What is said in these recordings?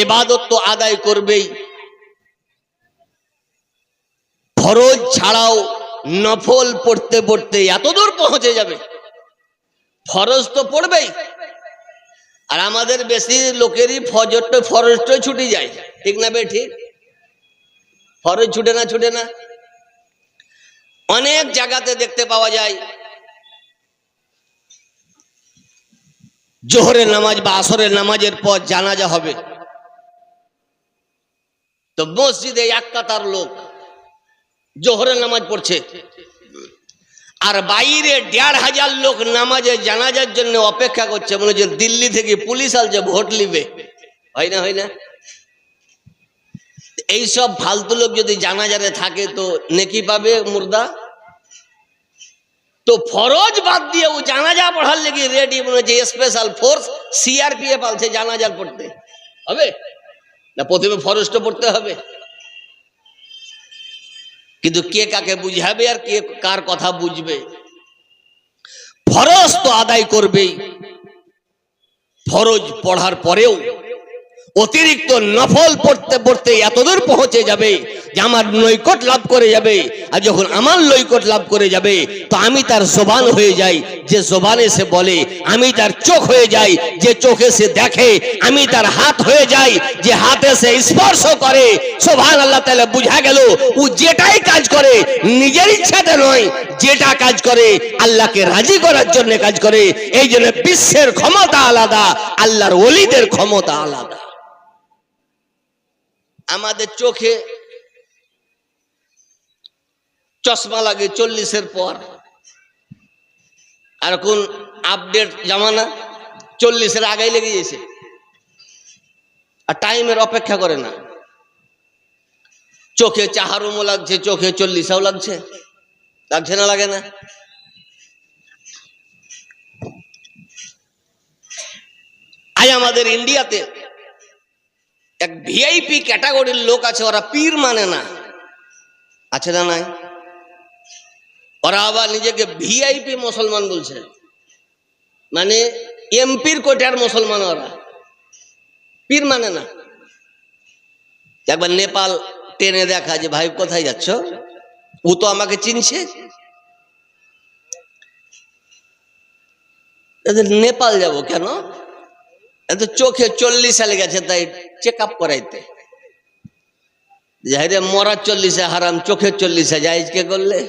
ইবাদত তো আদায় করবেই, ফরজ ছাড়াও নফল পড়তে পড়তে এতদূর পৌঁছে যাবে। ফরজ তো পড়বেই, আর আমাদের বেশি লোকেরই ফরজটা ছুটে যায়, ঠিক না বে ঠিক? ফরজ ছুটে না। অনেক জায়গাতে দেখতে পাওয়া যায় জোহরের নামাজ বা আসরের নামাজের পর জানাজা হবে, তো মসজিদে এক কাতার লোক জোহরের নামাজ পড়ছে, আর বাইরে ১,৫০০ লোক নামাজে জানাজার জন্য অপেক্ষা করছে, মনে হচ্ছে দিল্লি থেকে পুলিশ আসছে ভোট নিবে। হয় না? এইসব ফালতু লোক যদি জানাজারে থাকে তো নেকি পাবে মুর্দা? তো ফরজ বাদ দিয়ে ও জানাজা পড়ার লেগে রেডি, মনে হচ্ছে স্পেশাল ফোর্স সিআরপিএফ পালছে জানাজা পড়তে হবে না, প্রথমে ফরজটা পড়তে হবে। কিন্তু কে কাকে বুঝাবে আর কে কার কথা বুঝবে? ফরজ তো আদায় করবেই, ফরজ পড়ার পরেও অতিরিক্ত নফল পড়তে পড়তে এতদূর পৌঁছে যাবে যে আমার নৈকট লাভ করে যাবে। আর যখন আমার নৈকট লাভ করে যাবে তো আমি তার জবান হয়ে যাই, যে জবানে সে বলে, আমি তার চোখ হয়ে যাই, যে চোখে সে দেখে, আমি তার হাত হয়ে যাই, যে হাতে সে স্পর্শ করে। সুবহানাল্লাহ, তাআলা বুঝা গেল ও যেটাই কাজ করে নিজের ইচ্ছাতে নয়, যেটা কাজ করে আল্লাহকে রাজি করার জন্য কাজ করে। এই জন্য বিশ্বের ক্ষমতা আলাদা, আল্লাহর ওলিদের ক্ষমতা আলাদা। আমাদের চোখে চশমা লাগে 40-এর পর, আর কোন আপডেট জামানা 40-এর আগেই লেগে গেছে, আর টাইমের অপেক্ষা করে না। চোখে চাহারুমও লাগছে, চোখে 40-ও লাগছে না? লাগে না? আজ আমাদের ইন্ডিয়াতে এক ভিআইপি ক্যাটাগরির লোক আছে, ওরা পীর মানে না, আছে না নাই? ওরা আবার নিজেকে ভিআইপি মুসলমান বলছে, মানে এমপির কোটার মুসলমান, ওরা পীর মানে না। একবার নেপাল টেনে দেখা যে ভাই কোথায় যাচ্ছ, ও তো আমাকে চিনছে, নেপাল যাব কেন? এত চোখে 40 সালে গেছে, তাই চেক আপ করাইতে যাই রে। মরার 40-এ হারাম, চোখের 40-এ জায়েজ কে করলে?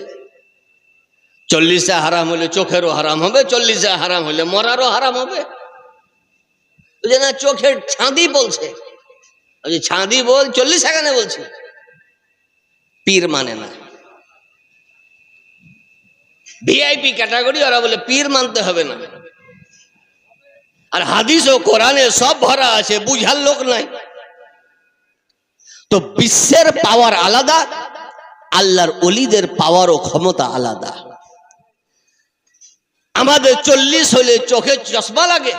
40-এ হারাম হলে চোখেরও হারাম হবে, 40-এ হারাম হলে মরারও হারাম হবে। না, চোখের ছাঁদি বলছে, ছাঁদি বল, 40 এখানে বলছে। পীর মানে না, ভিআইপি ক্যাটাগরি, ওরা বলে পীর মানতে হবে না। আর হাদিস ও কোরআনে সব ভরা আছে, বুঝার লোক নাই। তো বিশ্বের পাওয়ার আলাদা, আল্লাহর ওলিদের পাওয়ার ও ক্ষমতা আলাদা। আমাদের 40 হলে চোখে চশমা লাগে,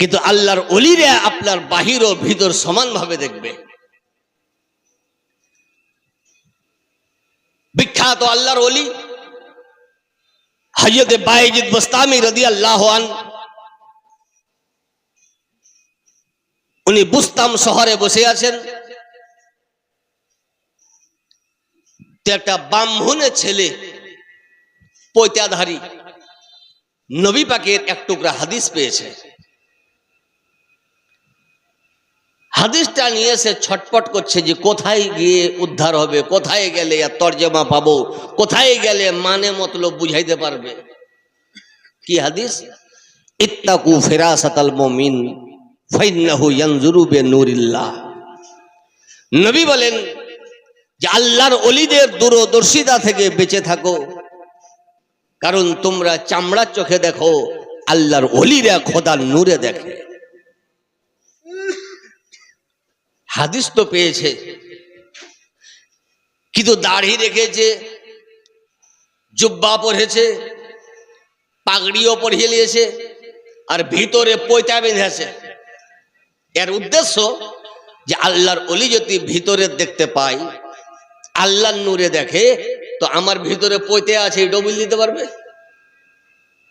কিন্তু আল্লাহর ওলিরা আপনার বাহির ও ভিতর সমানভাবে দেখবে। বিখ্যাত আল্লাহর ওলি হযরত বায়েজিদ বুস্তামি রাদিয়াল্লাহু আনহু, উনি বুস্তাম শহরে বসে আছেন। একটা ব্রাহ্মণের ছেলে, পয়তাধারী, নবী পাকের এক টুকরা হাদিস পেয়েছে। হাদিসটা নিয়ে সে ছটপট করছে যে কোথায় গিয়ে উদ্ধার হবে, কোথায় গেলে আর তর্জমা পাবো, কোথায় গেলে মানে মতলব বুঝাইতে পারবে। কি হাদিস? ইত্তাকু ফিরাসাতাল মুমিন ফাইন্নাহু ইয়ানজুরু বিনূরিল্লাহ। নবী বলেন যে আল্লাহর ওলিদের দূরদর্শিতা থেকে বেঁচে থাকো, কারণ তোমরা চামড়ার চোখে দেখো, আল্লাহর ওলিরা খোদার নূরে দেখে। হাদিস তো পেয়েছে, কিন্তু দাড়ি রেখেছে, জুব্বা পরেছে, পাগড়িও পরিয়ে নিয়েছে, আর ভিতরে পয়তা বেঁধেছে। এর উদ্দেশ্য যে আল্লাহর ওলি যদি ভিতরে দেখতে পাই, আল্লাহর নূরে দেখে, তো আমার ভিতরে পয়তে আছে ডবল দিতে পারবে।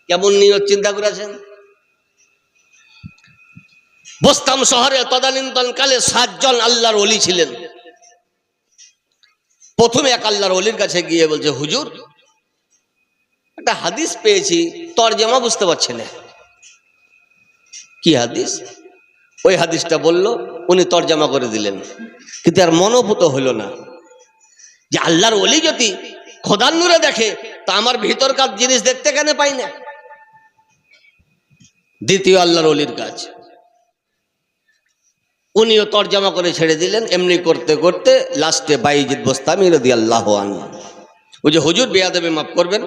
কেমন নিয়ত চিন্তা করেছেন? বোস্তাম শহরে তদানীন্তন কালে 7 জন আল্লাহর ওলি ছিলেন। প্রথমে এক আল্লাহর ওলির কাছে গিয়ে বলছে, হুজুর একটা হাদিস পেয়েছি, তরজমা বুঝতে পারছি না। কি হাদিস? ওই হাদিসটা বলল, উনি তরজমা করে দিলেন, কিন্তু আর মনোভূত হলো না যে আল্লাহর ওলি যদি খোদার নূরে দেখে তা আমার ভিতরকার জিনিস দেখতে কেন পাই না। দ্বিতীয় আল্লাহর ওলির কাজ, উনিও তরজমা করে ছেড়ে দিলেন। এমনি করতে করতে লাস্টে বাইজিদ বোস্তামি রাদিয়াল্লাহু আনহু, ওই যে হুজুর বেয়াদবি মাফ করবেন,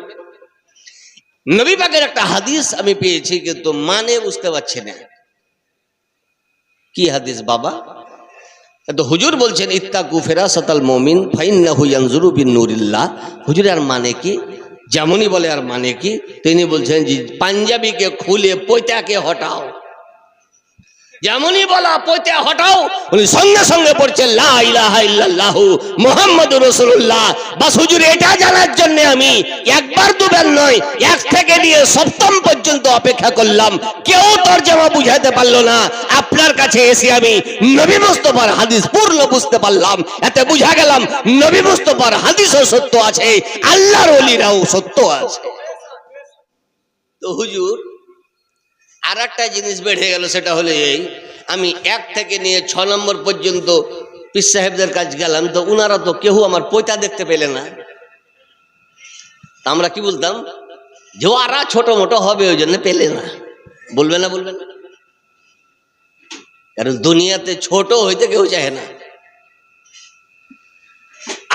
নবী পাকের একটা হাদিস আমি পেয়েছি কিন্তু মানে বুঝতে পারছি না। কি হাদিস বাবা? তো হুজুর বলছেন, ইত্তাকু ফিরাসাতাল মুমিন ফাইন্নাহু ইয়ানজুরু বিনূরিল্লাহ। হুজুর আর মানে কি? যেমনই বলে আর মানে কি? তিনি বলছেন যে পাঞ্জাবিকে খুলে পয়তাকে হটাও। যেমনই বলা পয়তা হটাও, উনি সঙ্গে সঙ্গে পড়ছেন লা ইলাহা ইল্লাল্লাহু মুহাম্মাদুর রাসূলুল্লাহ। বাস হুজুর এটা জানার জন্য আমি একবার দুবার নয়, 1 থেকে নিয়ে 7ম পর্যন্ত অপেক্ষা করলাম, কেউ তরজমা বুঝাতে পারলো না। আপনার কাছে এসে আমি নবী মুস্তাফার হাদিস পূর্ণ বুঝতে পারলাম। এতে বুঝা গেলাম নবী মুস্তাফার হাদিসও সত্য আছে, আল্লাহর ওলিরাও সত্য আছে। তো হুজুর আর একটা জিনিস বেড়ে গেল, সেটা হলো এই, আমি 1 থেকে নিয়ে 6 নম্বর পর্যন্ত পীর সাহেবদের কাছে গেলাম, তো উনারা তো কেউ আমার পয়তা দেখতে পেলে না। আমরা কি বলতাম যে ওরা ছোট মোটো হবে ওই জন্য পেলে না। বলবে না? বলবে না? কারণ দুনিয়াতে ছোট হইতে কেউ চায় না।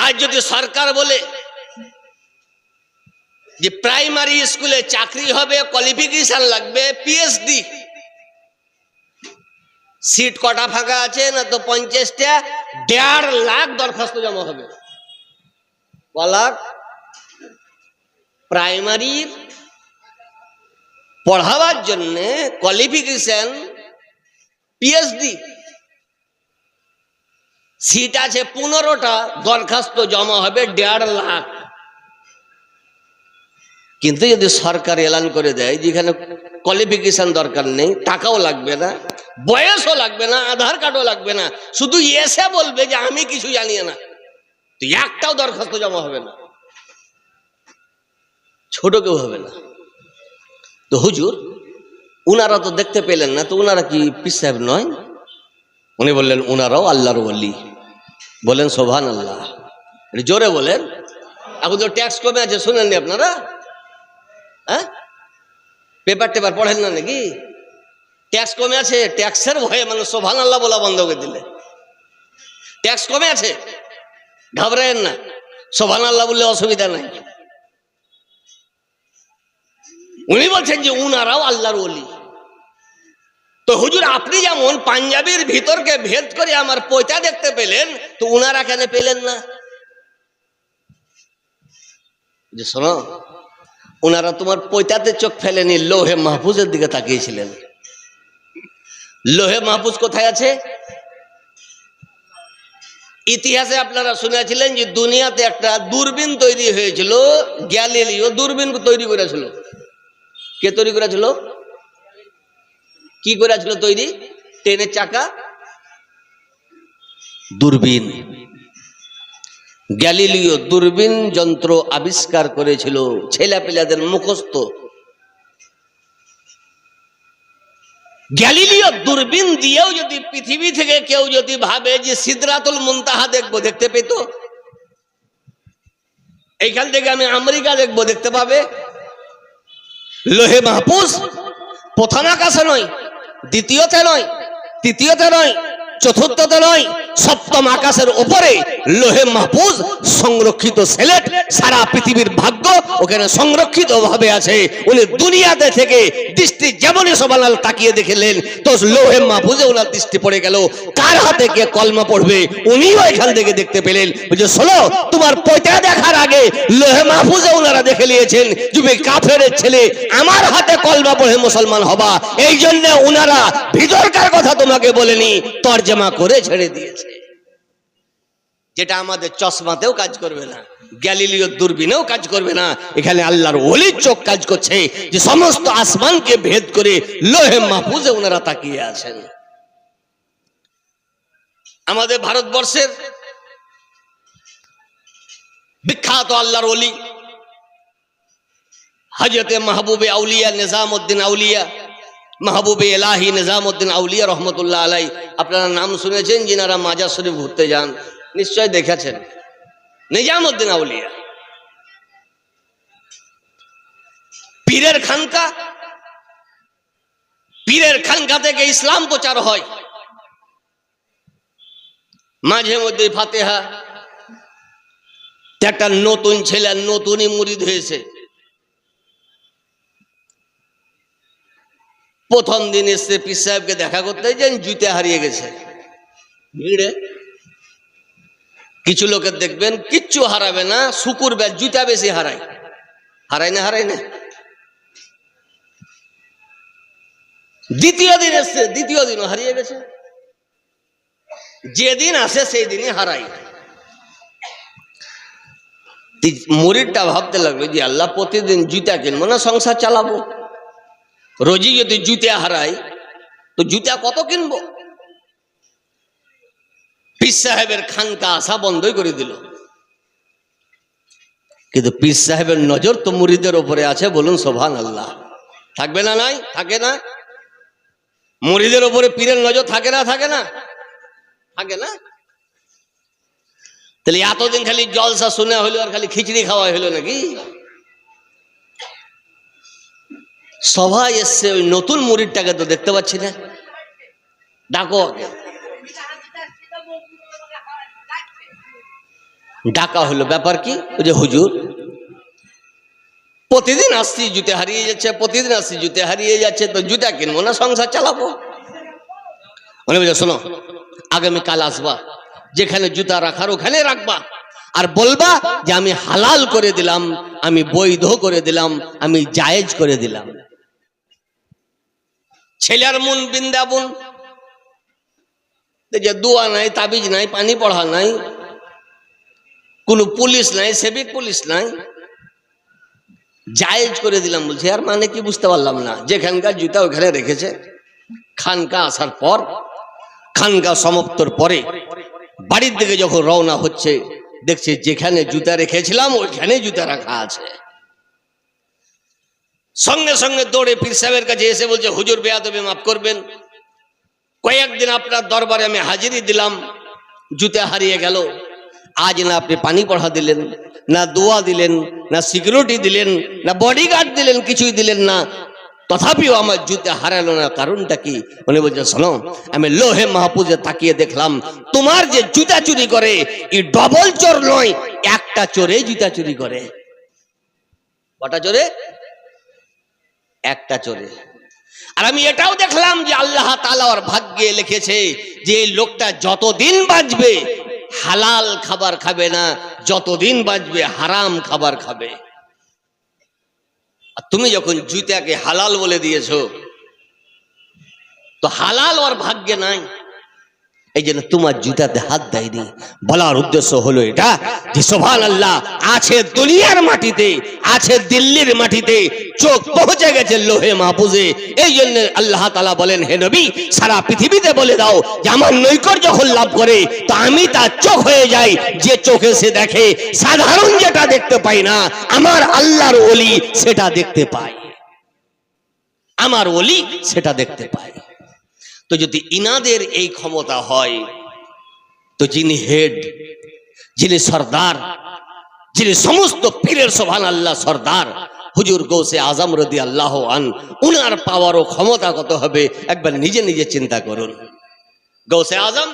আজ যদি সরকার বলে যে প্রাইমারি স্কুলে চাকরি হবে, কোয়ালিফিকেশন লাগবে পিএইচডি, সিট কটা ফাঁকা আছে না তো 50টা, 1.5 লাখ দরখাস্ত জমা হবে। ক লাখ? প্রাইমারির পড়াবার জন্য কোয়ালিফিকেশন পিএইচডি, সিট আছে 15টা, দরখাস্ত জমা হবে 1.5 লাখ। কিন্তু যদি সরকার এলান করে দেয় যেখানে কোয়ালিফিকেশন দরকার নেই, টাকাও লাগবে না, বয়সও লাগবে না, আধার কার্ডও লাগবে না, শুধু এসে বলবে যে আমি কিছু জানি না, তো একটাও দরখাস্ত জমা হবে না, ছোট কেউ হবে না। তো হুজুর উনারা তো দেখতে পেলেন না, তো উনারা কি পীর সাহেব নয়? উনি বললেন উনারাও আল্লাহর ওলি। বলেন সুবহানাল্লাহ, জোরে বলেন। এখন তো ট্যাক্স কমে আছে, শুনেননি আপনারা? হ্যাঁ, পেপার টেপার পড়েন না নাকি? ট্যাক্স কমে আছে, ট্যাক্সের ভয়ে মানুষ সুবহানাল্লাহ বলা বন্ধ করে দিলে। ট্যাক্স কমে আছে, ঘাবড়ায়েন না, সুবহানাল্লাহ বললে অসুবিধা নাই। উনি বলছেন যে উনারাও আল্লাহর ওলি। তো হুজুর আপনি যেমন পাঞ্জাবির ভিতরকে ভেদ করে আমার পয়তা দেখতে পেলেন, তো উনারা কেন পেলেন না? যে শোনো, উনারা তোমার পয়তাতে চোখ ফেলেনি, লোহে মাহফুজের দিকে তাকিয়েছিলেন। লোহে মাহফুজ কোথায় আছে? ইতিহাসে আপনারা শুনেছিলেন যে দুনিয়াতে একটা দূরবীন তৈরি হয়েছিল, গ্যালিলিও দূরবীন তৈরি করেছিল। কে তৈরি করেছিল? কি করেছিল তৈরি? ট্রেনের চাকা, দূরবীন। গ্যালিলিও দূরবীন যন্ত্র আবিষ্কার করেছিল, ছেলেপেলেদের মুখস্থ। গ্যালিলিও দূরবীন দিয়েও যদি পৃথিবী থেকে কেউ যদি ভাবে যে সিদরাতুল মুনতাহা দেখবো, দেখতে পেত। এইখান থেকে আমি আমেরিকা দেখবো, দেখতে পাবে। লোহে মাহফুজ প্রথম আকাশে নয়, দ্বিতীয়তে নয়, তৃতীয়তে নয়, চতুর্থতে নয়, 7ম আকাশের উপরে লোহে মাহফুজ সংরক্ষিত সিলেট। সারা পৃথিবীর ভাগ্য ওখানে সংরক্ষিত ভাবে আছে। উনি দুনিয়াতে থেকে দৃষ্টি যেমনই সুবহানাল্লাহ তাকিয়ে দেখলেন, তো লোহে মাহফুজে ওনার দৃষ্টি পড়ে গেল। কার হাতে কে কলমা পড়বে উনিও এখান থেকে দেখতে পেলেন। বুঝে শোনো, তোমার পয়তা দেখার আগে লোহে মাহফুজে ওনারা দেখে নিয়েছেন তুমি কাফেরের ছেলে, আমার হাতে কলমা পড়ে মুসলমান হবা। এই জন্য ওনারা ভিতরকার কথা তোমাকে বলেনি, তরজমা করে ছেড়ে দিয়েছে। যেটা আমাদের চশমাতেও কাজ করবে না, গ্যালিলিও দূরবীনেও কাজ করবে না। এখানে আল্লাহর ওলির চোখ কাজ করছে, যে সমস্ত আসমানকে ভেদ করে লোহে মাহফুজে ওনারা তাকিয়ে আছেন। আমাদের ভারতবর্ষের বিখ্যাত আল্লাহর ওলি হযরতে মাহবুবে আউলিয়া নিজামউদ্দিন আউলিয়া মাহবুবে এলাহি নিজামউদ্দিন আউলিয়া রহমতুল্লাহ আলাই, আপনারা নাম শুনেছেন যিনারা মাজার শরীফ ঘুরতে যান, নিশ্চয় দেখেছেন। নিজামউদ্দিন আউলিয়া পীরের খানকা, পীরের খানকা থেকে ইসলাম প্রচার হয়। মাঝে মধ্যে ফাতেহা, একটা নতুন ছেলে নতুনই মুরিদ হয়েছে, প্রথম দিন এসে পীর সাহেবকে দেখা করতে যান, জুতা হারিয়ে গেছে ভিড়ে। কিছু লোকের দেখবেন কিচ্ছু হারাবে না, শুকুর জুতা বেশি হারায়, হারায় না। দ্বিতীয় দিন এসছে, দ্বিতীয় দিনও হারিয়ে গেছে। যেদিন আসে সেই দিনই হারাই। মুরিদটা ভাবতে লাগলো যে আল্লাহ, প্রতিদিন জুতা কিনবো না, সংসার চালাবো, রোজই যদি জুতা হারাই তো জুতা কত কিনবো। পীর সাহেবের খানকা আসা বন্ধই করে দিল। কিন্তু পীর সাহেবের নজর তো মুরিদের উপরে আছে, বলুন সুবহানাল্লাহ। থাকবে না? নাই থাকে না? মুরিদের উপরে পীরের নজর থাকে না? থাকে না? থাকে না? তাহলে এতদিন খালি জলসা শুনে হইলো আর খালি খিচড়ি খাওয়া হইলো নাকি? সবাই এসছে, ওই নতুন মুরিদটাকে তো দেখতে পাচ্ছি না, ডাকো। ডাকা হলো, ব্যাপার কি? ওই যে হুজুর প্রতিদিন আসছি জুতে হারিয়ে যাচ্ছে, প্রতিদিন আসছি জুতে হারিয়ে যাচ্ছে, তো জুতা কিনবো না, সংসার চালাবো। মানে বলছে শোনো, আগামীকাল আসবা, যেখানে জুতা রাখার ওখানে রাখবা, আর বলবা যে আমি হালাল করে দিলাম, আমি বৈধ করে দিলাম, আমি জায়েজ করে দিলাম। ছেলের মন বৃন্দাবন, যে দোয়া নাই, তাবিজ নাই, পানি পড়া নাই, কোন পুলিশ নাই, সেবিক পুলিশ নাই, জায়েজ করে দিলাম বলছে। আর মানে কি বুঝতে পারলাম না। যেখানকার জুতা ওখানে রেখেছে। খানকা আসার পর, খানকা সমাপ্তর পরে বাড়ির দিকে যখন রওনা হচ্ছে, দেখছে যেখানে জুতা রেখেছিলাম ওইখানে জুতা রাখা আছে। সঙ্গে সঙ্গে দৌড়ে পীর সাহেবের কাছে এসে বলছে, হুজুর বেয়াদবি মাফ করবেন, কয়েকদিন আপনার দরবারে আমি হাজিরি দিলাম, জুতা হারিয়ে গেল। আজ না আপনি পানি পড়া দিলেন, না দোয়া দিলেন, না সিকিউরিটি দিলেন, না বডিগার্ড দিলেন, কিছুই দিলেন না, তথাপিও আমার জুতা হারালো না, কারণটা কি? উনি বলছে শোনো, আমি লোহে মাহফুজে তাকিয়ে দেখলাম, তোমার যে জুতা চুরি করে এই ডবল চোর নয়, একটা চোরে জুতা চুরি করে। কটা চোরে? একটা চোরে। আর আমি এটাও দেখলাম যে আল্লাহ তাআলা ওর ভাগ্যে লিখেছে যে এই লোকটা যতদিন বাঁচবে হালাল খাবার খাবে না, যতদিন বাঁচবে হারাম খাবার খাবে। আর তুমি যখন জুতাকে হালাল বলে দিয়েছো, তো হালাল ওর ভাগ্যে নাই, এই জন্য তোমার জুতাতে হাত দেয়নি। বলার উদ্দেশ্য হলো এটা যে সুবহানাল্লাহ, আছে দুনিয়ার মাটিতে, আছে দিল্লির মাটিতে, চোখ পৌঁছে গেছে লোহে মাহফুজে। এই জন্য আল্লাহ তাআলা বলেন, হে নবী, সারা পৃথিবীতে বলে দাও যে আমার নৈকট্য যখন লাভ করে তো আমি তার চোখ হয়ে যাই, যে চোখে সে দেখে। সাধারণ যেটা দেখতে পাই না, আমার আল্লাহর ওলি সেটা দেখতে পায়, আমার ওলি সেটা দেখতে পায়। তো যদি ইনাদের এই ক্ষমতা হয়, তো যিনি হেড, যিনি সর্দার, যিনি সমস্ত পীরের সুবহানাল্লাহ সর্দার হুজুর গৌসে আজম রাদিয়াল্লাহু আন, উনার পাওয়ার ও ক্ষমতা কত হবে একবার নিজে নিজে চিন্তা করুন। গৌসে আজম,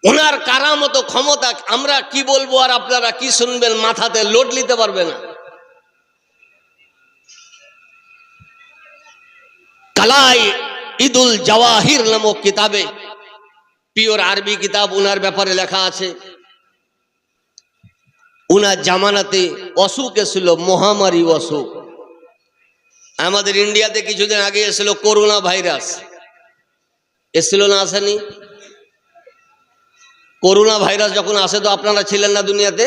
উনার কারামত ক্ষমতা আমরা কি বলবো আর আপনারা কি শুনবেন, মাথাতে লোড নিতে পারবে না। কালাই ইদুল জাওয়াহির নামক কিতাবে, পিওর আরবি কিতাব, উনার ব্যাপারে লেখা আছে, উনার জামানাতে অসুখ এসেছিল, মহামারী অসুখ। আমাদের ইন্ডিয়াতে কিছুদিন আগে এসেছিল করোনা ভাইরাস, এসেছিল না আসেনি? করোনা ভাইরাস যখন আসে তো আপনারা ছিলেন না দুনিয়াতে?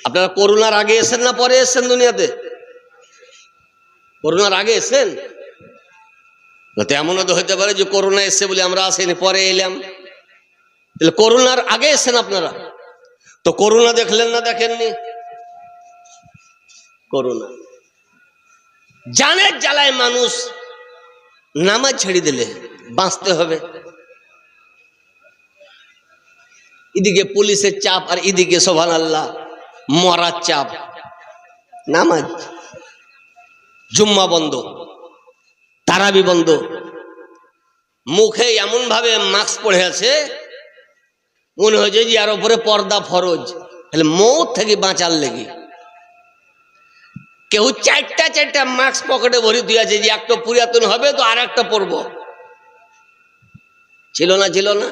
আপনারা করোনার আগে এসেন না পরে এসেছেন দুনিয়াতে? করোনার আগে এসেছেন? তো এমনও তো হতে পারে যে করোনা এসছে বলে আমরা আসেনি, পরে এলাম। তাহলে করোনার আগে এসছেন আপনারা, তো করোনা দেখলেন না, দেখেননি? করোনা জানের জ্বালায় মানুষ নামাজ ছেড়ে দিলে বাঁচতে হবে। এদিকে পুলিশের চাপ আর এদিকে সুবহানাল্লাহ মরার চাপ। নামাজ, জুম্মা বন্ধ, তারাবি বন্ধ, মুখে এমন ভাবে মাস্ক পরে আছে মনে হয়েছে যে আর উপরে পর্দা ফরজ। তাহলে মৌত থেকে বাঁচার লেগে কেউ চারটা মাস্ক পকেটে ভরে দিয়ে আছে যে একটা পুরাতন হবে তো আর একটা পরবো। ছিল না? ছিল না?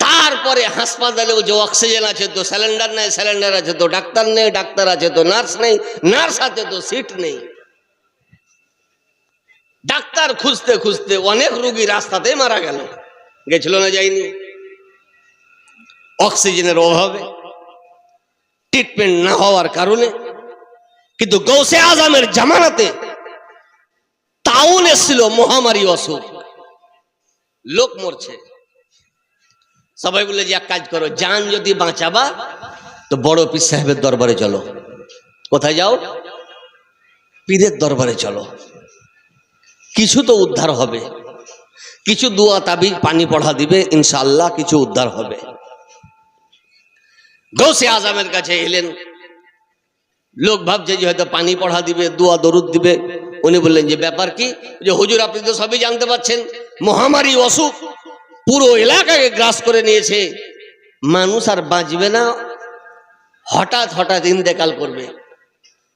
তারপরে হাসপাতালে যে অক্সিজেন আছে তো সিলিন্ডার নেই, সিলিন্ডার আছে তো ডাক্তার নেই, ডাক্তার আছে তো নার্স নেই, নার্স আছে তো সিট নেই। ডাক্তার খুঁজতে খুঁজতে অনেক রোগী রাস্তাতেই মারা গেল। গেছিল না? যায়নি? অক্সিজেনের অভাবে, ট্রিটমেন্ট না হওয়ার কারণে। কিন্তু গৌসে আজমের জামানাতে তাউন এসেছিল, মহামারী অসুখ, লোক মরছে। সবাই বলে যে এক কাজ করো, জান যদি বাঁচাবা তো বড় পীর সাহেবের দরবারে চলো। কোথায় যাও? পীরের দরবারে চলো, কিছু তো উদ্ধার হবে, কিছু দোয়া তাবিজ পানি পড়া দিবে, ইনশাআল্লাহ কিছু উদ্ধার হবে। গৌসে আজমের কাছে এলেন, লোক ভাবছে যে হয়তো পানি পড়া দিবে, দোয়া দরুদ দিবে। উনি বললেন যে ব্যাপার কি? যে হুজুর আপনি তো সবই জানতে পাচ্ছেন, মহামারী অসুখ পুরো এলাকাকে গ্রাস করে নিয়েছে, মানুষ আর বাঁচবে না, হঠাৎ হঠাৎ ইন্তেকাল করবে।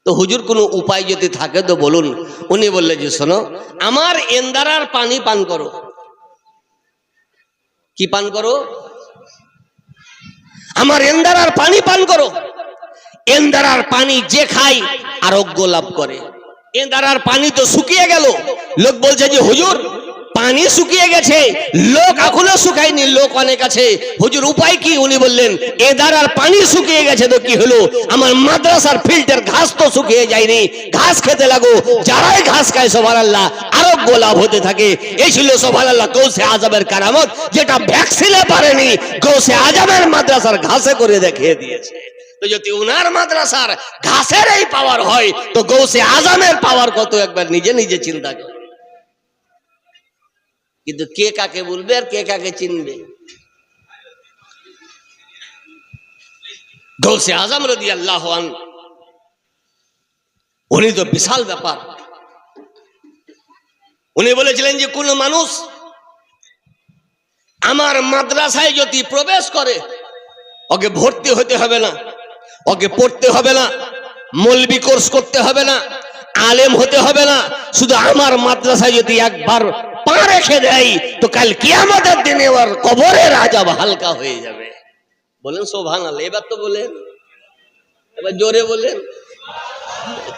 তো হুজুর কোনো উপায় যদি থাকে তো বলুন। উনি বললেন যে শোনো, আমার এন্দারার পানি পান করো। কি পান করো? আমার এন্দারার পানি পান করো। এন্দারার পানি যে খায় আরোগ্য লাভ করে। এন্দারার পানি তো শুকিয়ে গেল। লোক বলছে যে হুজুর পানি শুকিয়ে গেছে, লোক এখনো শুকায়নি, লোক অনেক আছে, হুজুর উপায় কি? উনি বললেন এদারার পানি শুকিয়ে গেছে তো কি হলো, আমার মাদ্রাসার ফিল্টার ঘাস তো শুকিয়ে যায়নি, ঘাস খেতে লাগো, যারাই ঘাস খায় সুবহানাল্লাহ আরোগ্য লাভ হতে থাকে। এই ছিল সুবহানাল্লাহ গৌসে আজমের কারামত, যেটা ভ্যাকসিনে পারেনি গৌসে আজমের মাদ্রাসার ঘাসে করে দেখিয়ে দিয়েছে। তো যদি উনার মাদ্রাসার ঘাসের এই পাওয়ার হয় তো গৌসে আজমের পাওয়ার কত একবার নিজে নিজে চিন্তা করো। কিন্তু কে কাকে বলবে আর কে কাকে চিনবে? গৌসে আজম রাদিয়াল্লাহু আনহু উনি তো বিশাল ব্যাপার। উনি বলেছিলেন যে কোন মানুষ আমার মাদ্রাসায় যদি প্রবেশ করে ওকে ভর্তি হতে হবে না, ওকে পড়তে হবে না, মৌলবি কোর্স করতে হবে না, আলেম হতে হবে না, শুধু আমার মাদ্রাসায় যদি একবার পা রেখে দেয় তো কাল কিয়ামতের দিনে ওর কবরের আযাব হালকা হয়ে যাবে। বলেন সুবহানাল্লাহ। এবার তো বলেন, এবার জোরে বলেন।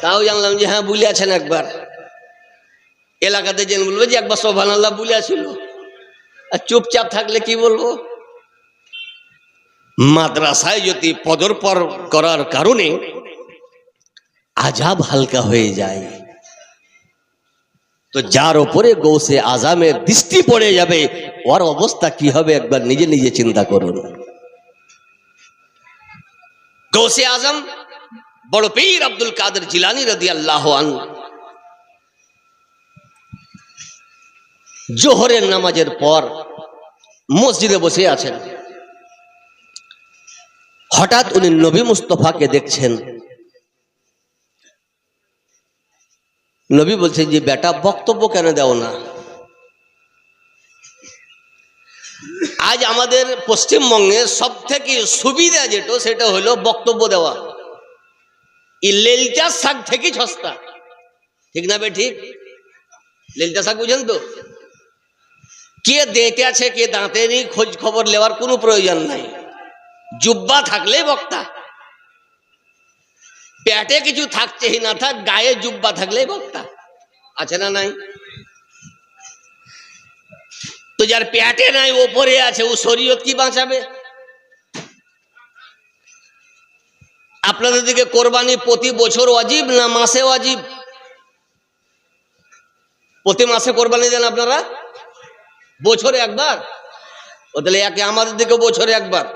তাও জানলাম যে হ্যাঁ বলিয়াছেন একবার। এলাকাতে যেন বলবে যে একবার সুবহানাল্লাহ বলিয়াছিল, আর চুপচাপ থাকলে কি বলবো? মাদ্রাসায় যদি পদর্পণ করার কারণে আযাব হালকা হয়ে যায় তো যার উপরে গৌসে আজমের দৃষ্টি পড়ে যাবে ওর অবস্থা কি হবে একবার নিজে নিজে চিন্তা করুন। গৌসে আজম বড় পীর আব্দুল কাদের জিলানী রাদিয়াল্লাহু আনহু জোহরের নামাজের পর মসজিদে বসে আছেন। হঠাৎ উনি নবী মুস্তাফাকে দেখছেন। নবী বলছেন যে বেটা বক্তব্য কেন দাও না? আজ আমাদের পশ্চিমবঙ্গের সব থেকে সুবিধা যেটা সেটা হলো বক্তব্য দেওয়া। এই লেলচা শাক থেকে সস্তা, ঠিক না বে ঠিক? লেলচা শাক বুঝেন তো? কে দেঁতে আছে কে দাঁতে নেই খোঁজ খবর নেওয়ার কোনো প্রয়োজন নাই, জুব্বা থাকলেই বক্তা। পেটে কিছু থাকছে না থাক, গায়ে জুব্বা থাকলেই বক্তা। আছে না নাই? তো যার পেটে নাই ওপরে আছে ও শরীয়ত কি বাঁচাবে? আপনাদের দিকে কোরবানি প্রতি বছর ওয়াজিব না মাসে ওয়াজিব? প্রতি মাসে কোরবানি দেন আপনারা? বছরে একবার? ও তাহলে একে আমাদের দিকে বছরে একবার,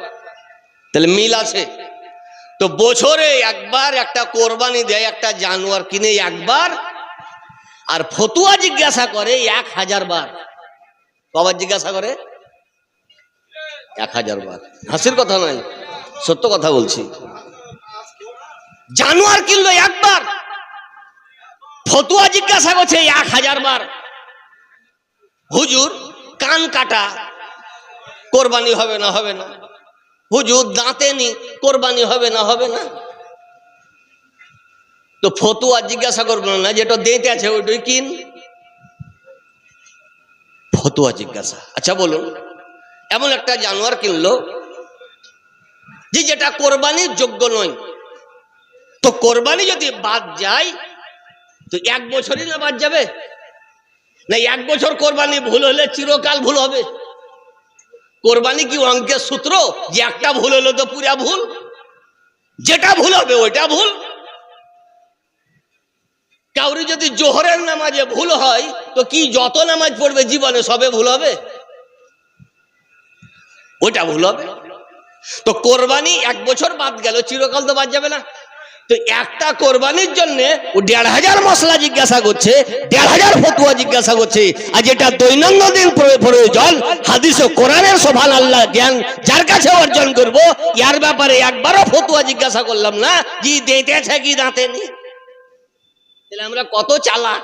তাহলে মিল আছে। তো বছরে একবার একটা কোরবানি দেয়, একটা জানোয়ার কিনে একবার, আর ফতুয়া জিজ্ঞাসা করে 1000 বার। কবার জিজ্ঞাসা করে? 1000 বার। হাসির কথা নয়, সত্য কথা বলছি। জানোয়ার কিনলো একবার, ফতুয়া জিজ্ঞাসা করছে 1000 বার। হুজুর কান কাটা, কোরবানি হবে না? হবে না। হুজুর দাঁতে নি, কোরবানি হবে না? হবে না। তো ফতুয়া জিজ্ঞাসা করবো না, যেটা দেতে আছে ওইটাই কিন। ফতুয়া জিজ্ঞাসা। আচ্ছা বলুন, এমন একটা জানোয়ার কিনলো যেটা কোরবানির যোগ্য নয়, তো কোরবানি যদি বাদ যায় তো 1 বছরই না বাদ যাবে? না 1 বছর কোরবানি ভুল হলে চিরকাল ভুল হবে? কোরবানি কি অঙ্কের সূত্র যে একটা ভুল হলো তো পুরা ভুল? যেটা ভুল হবে ওইটা ভুল। কাউরি যদি জোহরের নামাজে ভুল হয় তো কি যত নামাজ পড়বে জীবনে সবে ভুল হবে? ওইটা ভুল হবে। তো কোরবানি 1 বছর বাদ গেল, চিরকাল তো বাদ যাবে না। তো একটা কোরবানির জন্য ও 1500 মশলা জিজ্ঞাসা করছে, 1500 ফতুয়া জিজ্ঞাসা করছে। আর যেটা দৈনন্দিন প্রয়োজন, হাদিস ও কোরআনের সুবহানাল্লাহ জ্ঞান যার কাছে অর্জন করব, ইয়ার ব্যাপারে একবারও ফতুয়া জিজ্ঞাসা করলাম না যে দেতেছে কি দাঁতে নি। তাহলে আমরা কত চালাক!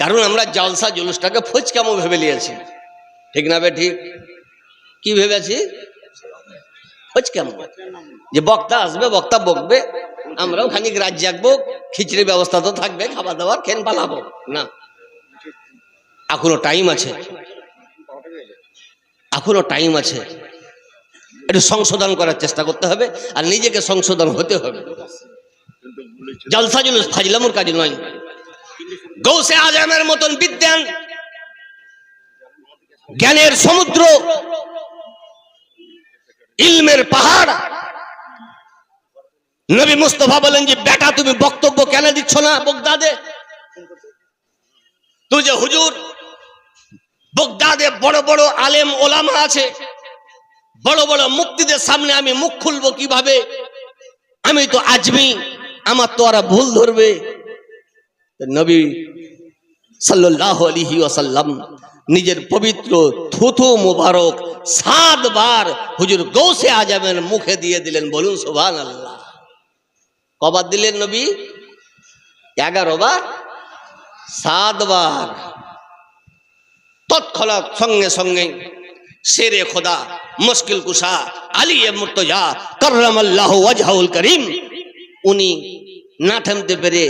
কারণ আমরা জলসা জুলুসটাকে ফজকামো ভেবে নিয়েছি, ঠিক না বে ঠিক? কি ভেবেছি? ফজকামো, যে বক্তা আসবে, বক্তা বকবে, আমরাও খানিক রাত জাগবো, খিচড়ির ব্যবস্থা তো থাকবে, খাবার দাবার খেন পালাবো না। এখনো টাইম আছে, এখনো টাইম আছে। একটু সংশোধন করার চেষ্টা করতে হবে আর নিজেকে সংশোধন হতে হবে। জলসা জুলুস ফাজলামুর কাজ নয়। গৌসে আজমের মতন বিদ্যান, জ্ঞানের সমুদ্র, ইলমের পাহাড়, নবী মুস্তাফা বলেন যে বেটা তুমি বক্তব্য কেন দিচ্ছ না বগদাদে? তুই যে হুজুর, বগদাদে বড় বড় আলেম ওলামা আছে, বড় বড় মুক্তিদের সামনে আমি মুখ খুলবো কিভাবে? আমি তো আজমি, আমার তো ওরা ভুল ধরবে। নবী সাল্লাল্লাহু আলাইহি ওয়াসাল্লাম নিজের পবিত্র থুথু মুবারক 7 বার হুজুর গৌসে আজমের মুখে দিয়ে দিলেন। বলুন সুবহানাল্লাহ। কবার দিলেন নবী? 11 বার, 7 বার। তৎক্ষণাৎ সঙ্গে সঙ্গে শেরে খোদা, মুশকিল কুশা, আলী মুর্তজা কররামাল্লাহু ওয়াজহুল করিম, উনি না থামতে পেরে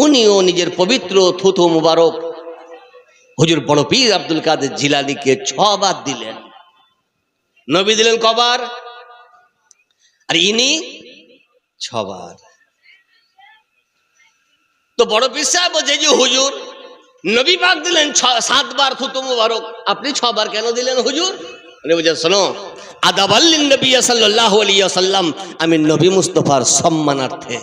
উনিও নিজের পবিত্র থুথু মুবারক হুজুর বড় পীর আব্দুল কাদের জিলানীকে 6 বার দিলেন। নবী দিলেন কবার? আর ইনি 6 বার। তো বড় পীর সাহেব বলছে যে হুজুর নবী পাক দিলেন 7 বার থুতু মুবারক, আপনি 6 বার কেন দিলেন হুজুর? উনি বলছেন শোনো, আদাবাল্লিন নবী সাল্লাল্লাহু আলাইহি ওয়াসাল্লাম, আমি নবী মুস্তাফার সম্মানার্থে,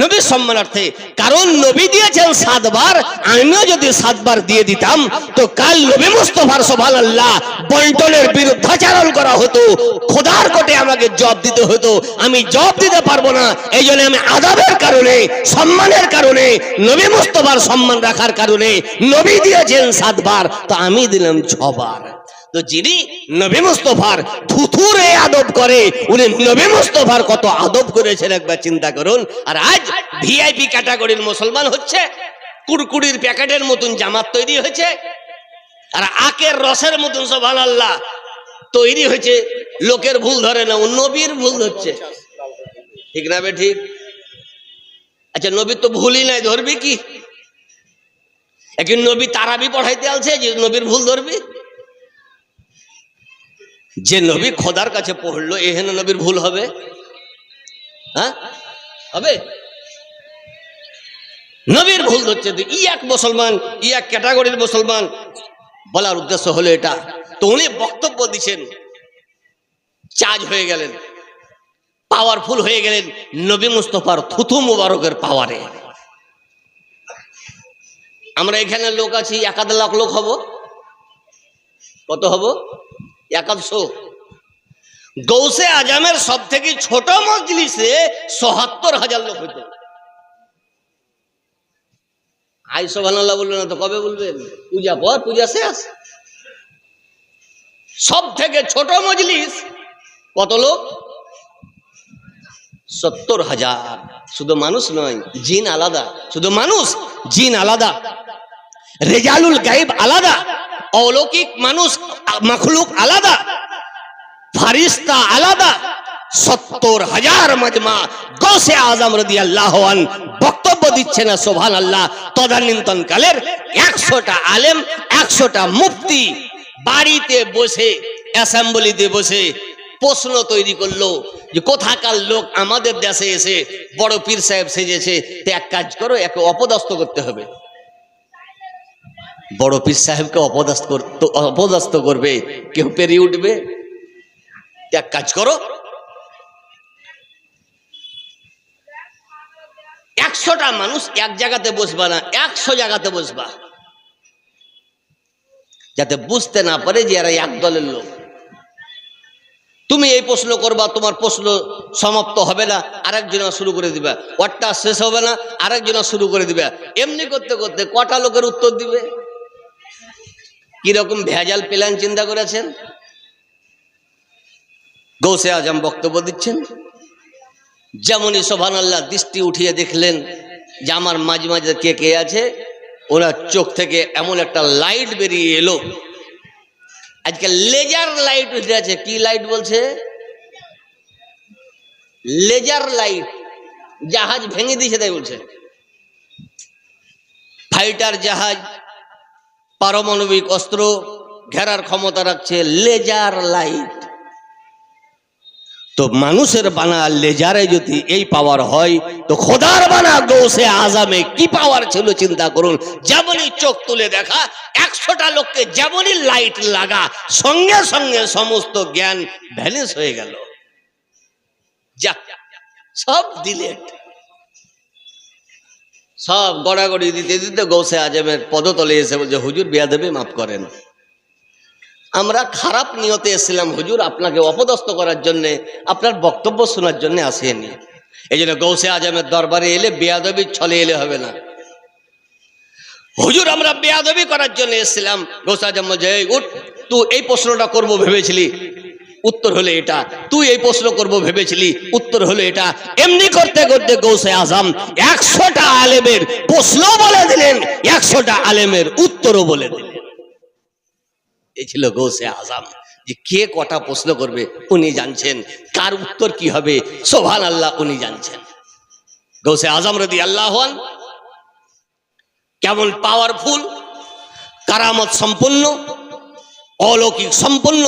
নবীর সম্মানার্থে। কারণ নবী দিয়েছেন 7 বার, আমিও যদি 7 বার দিয়ে দিতাম তো কাল নবী মুস্তাফার সুবহানাল্লাহ বল্টনের বিরুদ্ধাচরণ করা হতো, খোদার কোর্টে আমাকে জবাব দিতে হতো। আমি জবাব দিতে পারবো না, এই জন্য আমি আদবের কারণে, সম্মানের কারণে, নবী মুস্তাফার সম্মান রাখার কারণে নবী দিয়েছেন 7 বার, তো আমি দিলাম 6 বার। তো যিনি নবী মুস্তাফার থুথুরে আদব করে, উনি নবী মুস্তাফার কত আদব করেছেন একবার চিন্তা করুন। আর আজ ভিআইপি ক্যাটাগরির মুসলমান হচ্ছে, কুরকুরির প্যাকেটের মতন জামাত তৈরি হয়েছে, আর আখের রসের মতন সুবহানাল্লাহ তৈরি হয়েছে। লোকের ভুল ধরে না, নবীর ভুল ধরছে, ঠিক না বে ঠিক? আচ্ছা নবীর তো ভুলই নাই, ধরবি কি? একজন নবী তারাবি পড়াইতে আসছে যে নবীর ভুল ধরবি? যে নবী খোদার কাছে পড়লো এহেন নবীর ভুল হবে? হ্যাঁ হবে? নবীর ভুল ধরছে তো ই এক মুসলমান, ই এক ক্যাটাগরির মুসলমান। বলার উদ্দেশ্য হলো এটা। তো উনি বক্তব্য দিচ্ছেন, চার্জ হয়ে গেলেন, পাওয়ারফুল হয়ে গেলেন নবী মুস্তাফার থুথু মুবারকের পাওয়ারে। আমরা এখানে লোক আছি 1 লাখ লোক হব, কত হব? 100। গৌসে আজমের সব থেকে ছোট মজলিসে ৭৭,০০০ লোক হইত। আই সুবহানাল্লাহ বলবেন না তো কবে বলবেন? পূজা পর, পূজা শেষ। সব থেকে ছোট মজলিস কত লোক? ৭০,০০০। শুধু মানুষ নয়, জিন আলাদা। শুধু মানুষ, জিন আলাদা। রেজালুল গাইব আলাদা, অলৌকিক মানুষ মখলুক আলাদা, ফারিস্তা আলাদা। ৭০,০০০ মজমা গৌসে আজম রাদিয়াল্লাহু আনহু বক্তব্য দিচ্ছে না, সুবহানাল্লাহ। তদানীন্তন কালের ১০০টা আলেম, ১০০টা মুফতি বাড়িতে বসে, অ্যাসেম্বলিতে বসে প্রশ্ন তৈরি করলো যে কোথাকার লোক আমাদের দেশে এসে বড় পীর সাহেব সেজেছে, তো এক কাজ করো, একে অপদস্থ করতে হবে। বড় পীর সাহেবকে অপদস্থ করবে, কেউ পেরিয়ে উঠবে? এক কাজ করো, ১০০টা মানুষ এক জায়গাতে বসবা না, ১০০ জায়গাতে বসবা, যাতে বুঝতে না পারে যে এরা এক দলের লোক। তুমি এই প্রশ্ন করবা, তোমার প্রশ্ন সমাপ্ত হবে না, আরেকজনা শুরু করে দিবা। ওরটা শেষ হবে না, আরেকজনা শুরু করে দিবা। এমনি করতে করতে কটা লোকের উত্তর দিবে? কিরকম ভেজাল প্ল্যান চিন্তা করেছেন? গৌসে আজম বক্তব্য দিচ্ছেন, যেমনই সুবহানাল্লাহ দৃষ্টি উঠিয়ে দেখলেন যে আমার মাঝে মাঝে কে কে আছে, ওনার চোখ থেকে এমন একটা লাইট বেরিয়ে এলো। আজকে লেজার লাইট উঠে আছে। কি লাইট বলছে? Laser light. জাহাজ ভেঙে দিয়েছে তাই বলছে। ফাইটার জাহাজ পারমাণবিক অস্ত্র ঘেরার ক্ষমতা রাখছে, লেজার লাইট। তো মানুষের বানা লেজারে যদি এই পাওয়ার হয়, তো খোদার বানা গৌসে আজমে কি পাওয়ার ছিল চিন্তা করুন। যেমনই চোখ তুলে দেখা, ১০০টা লোককে যেমনই লাইট লাগা, সঙ্গে সঙ্গে সমস্ত জ্ঞান ভ্যানিশ হয়ে গেল। যা সব ডিলেট, সব গড়াগড়ি দিতে দিতে গৌসে আজমের পদতলে এসে বলছে, হুজুর বেয়াদবি মাফ করেন, আমরা খারাপ নিয়তে এসেছিলাম হুজুর, আপনাকে অপদস্থ করার জন্য, আপনার বক্তব্য শোনার জন্য আসেনি। এই জন্য গৌসে আজমের দরবারে এলে বেয়াদবি ছলে এলে হবে না। হুজুর আমরা বেয়াদবি করার জন্য এসেছিলাম। গৌসে আজম বলছে, উঠ, তুই এই প্রশ্নটা করবো ভেবেছিলি, উত্তর হলো এটা। তুই এই প্রশ্ন করবো ভেবেছিলি, উত্তর হলো এটা। এমনি করতে করতে গৌসে আজম ১০০টা আলেমের প্রশ্ন বলে দিলেন, ১০০টা আলেমের উত্তরও বলে দিলেন। এই ছিল গৌসে আজম। যে কে কটা প্রশ্ন করবে উনি জানছেন, কার উত্তর কি হবে সুবহানাল্লাহ উনি জানছেন। গৌসে আজম রাদিয়াল্লাহু আনহু কেমন পাওয়ারফুল, কারামত সম্পন্ন, অলৌকিক সম্পন্ন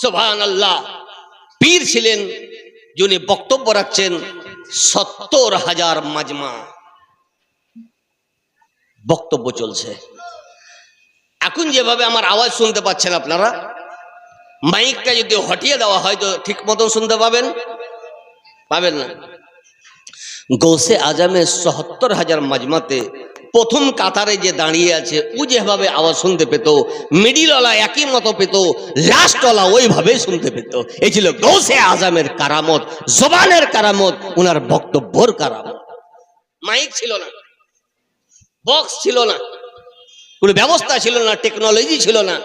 সুবহানাল্লাহ পীর ছিলেন, যিনি বক্তব্য রাখছেন ৭০,০০০ মাজমা বক্তব্য চলছে। এখন যেভাবে আমার আওয়াজ শুনতে পাচ্ছেন আপনারা, মাইকটা যদি হটিয়ে দেওয়া হয় তো ঠিক মতন শুনতে পাবেন? পাবেন না। গৌসে আজমের ৭০,০০০ মাজমাতে প্রথম কাতারে যে দাঁড়িয়ে আছে ও যেভাবে আওয়াজ শুনতে পেত, মিডিলওয়ালা একই মতো পেত, লাস্টওয়ালা ওইভাবে শুনতে পেত। এই ছিল গৌসে আজমের কারামত, জবানের কারামত, ওনার বক্তব্যর কারামত। মাইক ছিল না, বক্স ছিল না, কোনো ব্যবস্থা ছিল না, টেকনোলজি ছিল না।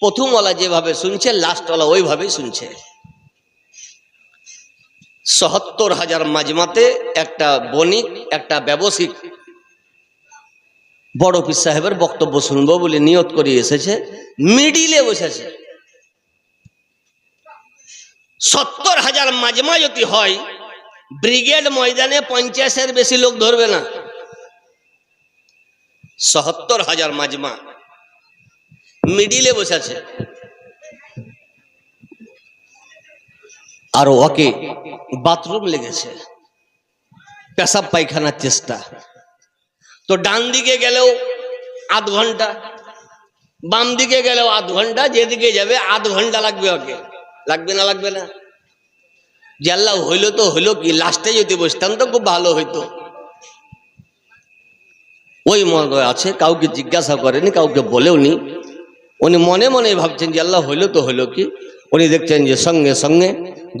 প্রথমওয়ালা যেভাবে শুনছে, লাস্টওয়ালা ওইভাবেই শুনছে। ৭০,০০০ মাজমাতে একটা বণিক, একটা ব্যবসায়িক বড় পীর সাহেবের বক্তব্য শুনবো বলে নিয়ত করে এসেছে, মিডিলে বসেছে। ৭০,০০০ মাজমা যদি হয়, ব্রিগেড ময়দানে ৫০-এর বেশি লোক ধরবে না। ৭০,০০০ মাজমা মিডিলে বসেছে, আর ওকে বাথরুম লেগেছে, পেশাব পায়খানার চেষ্টা। তো ডান দিকে গেলেও আধ ঘন্টা, বাম দিকে গেলেও আধ ঘন্টা, যেদিকে যাবে আধ ঘন্টা লাগবে। ওকে লাগবে না? লাগবে না? যে আল্লাহ হইলো তো হইলো কি, লাস্টে যদি বসতাম তো খুব ভালো হইতো। ওই মনে আছে, কাউকে জিজ্ঞাসা করেনি, কাউকে বলেওনি। উনি মনে মনে ভাবছেন যে আল্লাহ হইল তো হইল কি। উনি দেখছেন যে সঙ্গে সঙ্গে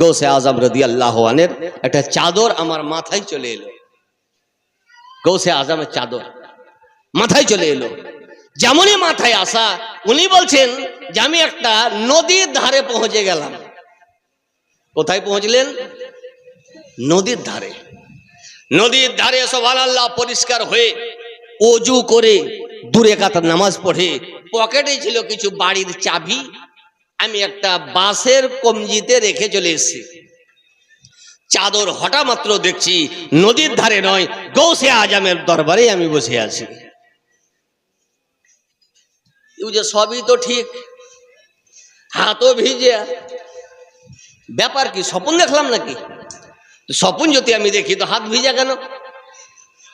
গৌসে আজম রাদিয়াল্লাহু আনহুর একটা চাদর আমার মাথায় চলে এলো। গৌসে আজমের চাদর মাথায় চলে এলো। যেমনই মাথায় আসা, উনি বলছেন যে আমি একটা নদীর ধারে পৌঁছে গেলাম। কোথায় পৌঁছলেন? নদীর ধারে। নদীর ধারে সুবহানাল্লাহ পরিষ্কার হয়ে ওযু করে দূরে কাতার নামাজ পড়ে, পকেটে ছিল কিছু বাড়ির চাবি, আমি একটা বাঁশের কমজিতে রেখে চলে এসেছি। চাদর হঠাৎ মাত্র দেখছি নদীর ধারে নয়, গৌসে আজমের দরবারে আমি বসে আছি। যে সবই তো ঠিক, হাতও ভিজে, ব্যাপার কি? স্বপ্ন দেখলাম নাকি? স্বপ্ন যদি আমি দেখি তো হাত ভিজা কেন?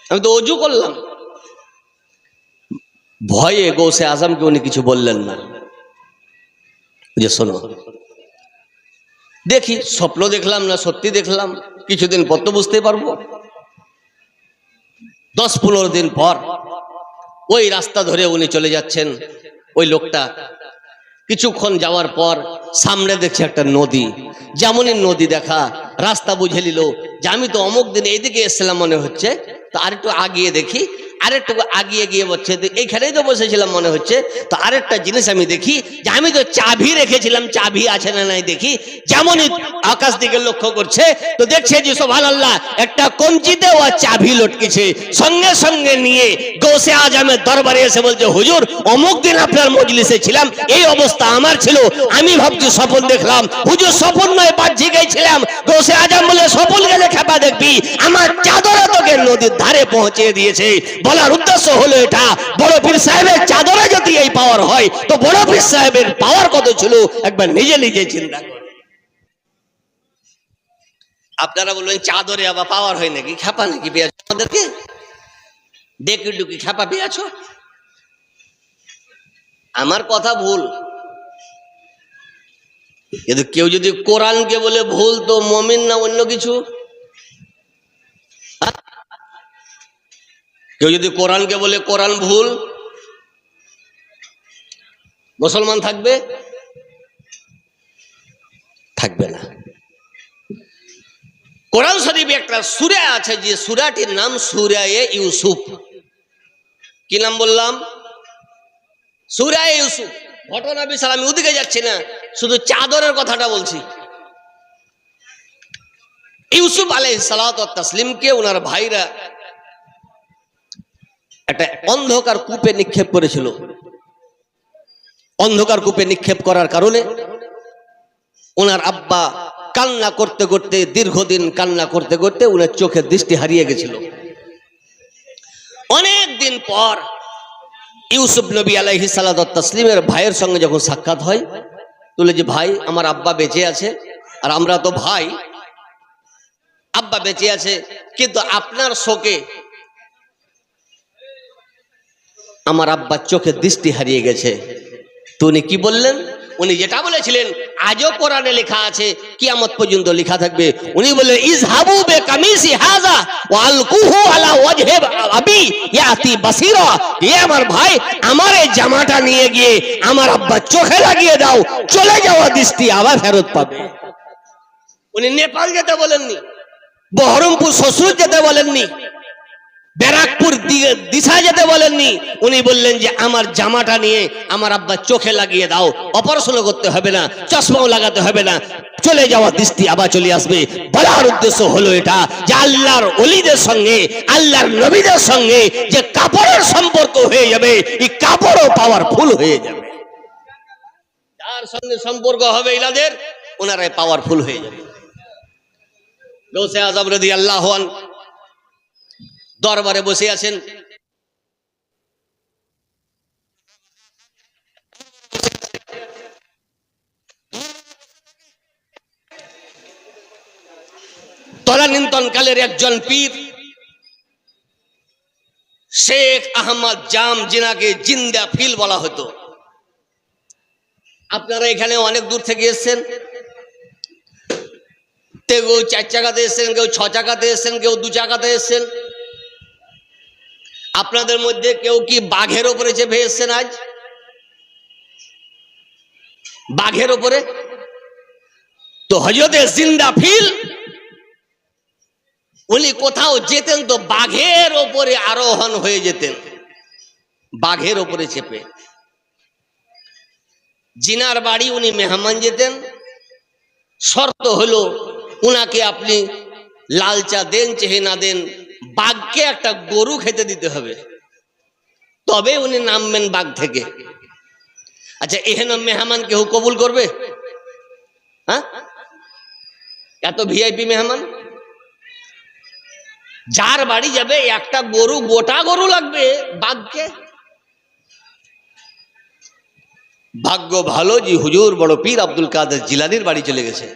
আমি তো ওযু করলাম। ভয়ে গৌসে আজমকে উনি কিছু বললেন না। যে শোনো, দেখি স্বপ্ন দেখলাম না সত্যি দেখলাম, কিছুদিন পর তো বুঝতে পারবো। 10-15 দিন পর ওই রাস্তা ধরে উনি চলে যাচ্ছেন। ওই লোকটা কিছুক্ষণ যাওয়ার পর সামনে দেখছে একটা নদী। যেমনই নদী দেখা, রাস্তা বুঝে নিল যে আমি তো অমুক দিন এইদিকে এসেছিলাম মনে হচ্ছে, তো আরেকটু আগিয়ে দেখি, আরেকটু আগিয়ে গিয়ে বলছে এইখানেই তো বসেছিলাম মনে হচ্ছে, তো আরেকটা জিনিস আমি দেখি যে আমি তো চাবি রেখেছিলাম, চাবি আছে না নাই দেখি। যেমনই আকাশ দিকে লক্ষ্য করছে তো দেখছে যে সুবহানাল্লাহ একটা কঞ্চিতে ও চাবি লটকেছে। সঙ্গে সঙ্গে নিয়ে গৌসে আজমের দরবারে এসে বলছে, হুজুর অমুক দিন আপনার মজলিসে ছিলাম, এই অবস্থা আমার ছিল, আমি ভাবছি স্বপ্ন দেখলাম। হুজুর স্বপ্ন নয়, বাহ্যিকই ছিলাম। গৌসে আজম বলে স্বপ্ন গেলে খেপা দেখবি, আমার চাদরে তোকে নদীর ধারে পৌঁছে দিয়েছে। বলার উদ্দেশ্য হলো এটা, বড় পীর সাহেবের চাদরে যদি এই পাওয়ার হয় তো বড় পীর সাহেবের পাওয়ার কত ছিল একবার নিজে নিজে চিন্তা করুন। আপনারা বলবেন চাদরে আবার পাওয়ার হয় নাকি? খেপা নাকি পেয়েছো আমাদেরকে? দেখি ডুকি খেপা পেয়েছো? আমার কথা ভুল, কিন্তু কেউ যদি কোরআনকে বলে ভুল তো মুমিন না অন্য কিছু? কেউ যদি কোরআনকে বলে কোরআন ভুল, মুসলমান থাকবে? থাকবে না। কোরআন শরীফে একটা সূরা আছে, যে সূরাটির নাম সূরা ইউসুফ। কি নাম বললাম? সূরা ইউসুফ। ঘটনা বিশাল, আমি ওদিকে যাচ্ছি না, শুধু চাদরের কথাটা বলছি। ইউসুফ আলাইহিস সালাতু ওয়াত তাসলিমকে ওনার ভাইরা একটা অন্ধকার কূপে নিক্ষেপ করেছিল। অন্ধকার কূপে নিক্ষেপ করার কারণে ওনার আব্বা কান্না করতে করতে, দীর্ঘদিন কান্না করতে করতে ওনার চোখের দৃষ্টি হারিয়ে গেছিল। অনেক দিন পর ইউসুফ নবী আলাইহিস সালাতু ওয়াত তাসলিমের ভাইয়ের সঙ্গে যখন সাক্ষাৎ হয়, বলে যে ভাই আমার আব্বা বেঁচে আছে, আর আমরা তো ভাই, আব্বা বেঁচে আছে, কিন্তু আপনার শোকে আমার আব্বার চোখের দৃষ্টি হারিয়ে গেছে। তো উনি কি বললেন? উনি যেটা বলেছিলেন আজও কোরআনে লেখা আছে, কিয়ামত পর্যন্ত লেখা থাকবে। উনি বললেন ইযহাবু বিকামিসি হাযা ওয়া আলকুহু আলা ওয়াজহি আবি ইয়াতি বাসীরা। হে আমার ভাই, আমার এই জামাটা নিয়ে গিয়ে আমার আব্বার চোখে লাগিয়ে দাও, চলে যাওয়া দৃষ্টি আবার ফেরত পাবে। উনি নেপাল যেতে বলেননি, বহরমপুর শ্বশুর যেতে বলেননি, ব্যারাকপুর দিশা যেতে বলেননি। উনি বললেন যে আমার জামাটা নিয়ে আমার আব্বার চোখে লাগিয়ে দাও, অপারেশন করতে হবে না, চশমাও লাগাতে হবে না, চলে যাওয়া দৃষ্টি আবার চলে আসবে। বলার উদ্দেশ্য হলো এটা যে আল্লাহর ওলিদের সঙ্গে, আল্লাহর নবীদের সঙ্গে যে কাপড়ের সম্পর্ক হয়ে যাবে, এই কাপড়ও পাওয়ারফুল হয়ে যাবে। যার সঙ্গে সম্পর্ক হবে ইলাদের, ওনারাই পাওয়ারফুল হয়ে যাবে। গৌসে আজম রাদিয়াল্লাহু আনহু দরবারে বসে আছেন। তদানীন্তন কালের একজন পীর শেখ আহমদ জাম, যিনাকে জিন্দা ফিল বলা হতো। আপনারা এখানে অনেক দূর থেকে এসেছেন, কেউ 4 চাকাতে এসেছেন, কেউ 6 চাকাতে এসেছেন, কেউ 2 চাকাতে এসেছেন। আপনাদের মধ্যে কেউ কি বাঘের ওপরে চেপে এসছেন? আজ বাঘের ওপরে তো হযরতে জিন্দাফিল উনি কোথাও যেতেন তো বাঘের ওপরে আরোহণ হয়ে যেতেন, বাঘের ওপরে চেপে। জিনার বাড়ি উনি মেহমান যেতেন, শর্ত হলো উনাকে আপনি লাল চা দেন চেহে না দেন, বাঘকে একটা গরু খেতে দিতে হবে, তবে উনি নামবেন বাঘ থেকে। আচ্ছা, এখানে মেহমান কেউ কবুল করবে? হ্যাঁ, এত ভিআইপি মেহমান, যার বাড়ি যাবে একটা গরু, গোটা গরু লাগবে বাঘকে। ভাগ্য ভালো যে হুজুর বড় পীর আব্দুল কাদের জিলানীর বাড়ি চলে গেছে।